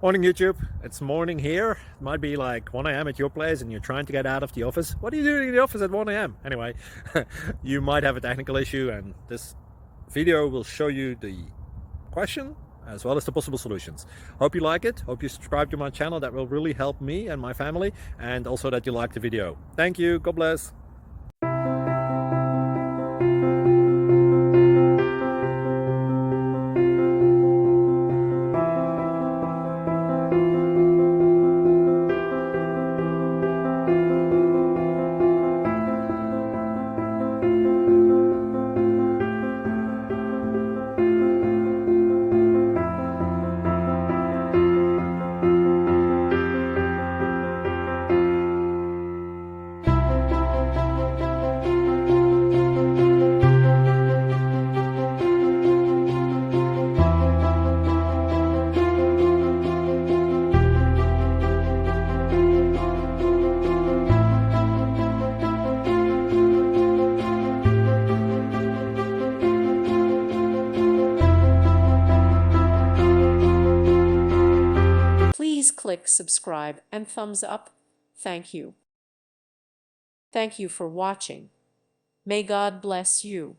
Morning YouTube, it's morning here. It might be like 1 a.m. at your place and you're trying to get out of the office. What are you doing in the office at 1 a.m.? Anyway, you might have a technical issue and this video will show you the question as well as the possible solutions. Hope you like it, hope you subscribe to my channel. That will really help me and my family, and also that you like the video. Thank you, God bless. Please click subscribe and thumbs up. Thank you. Thank you for watching. May God bless you.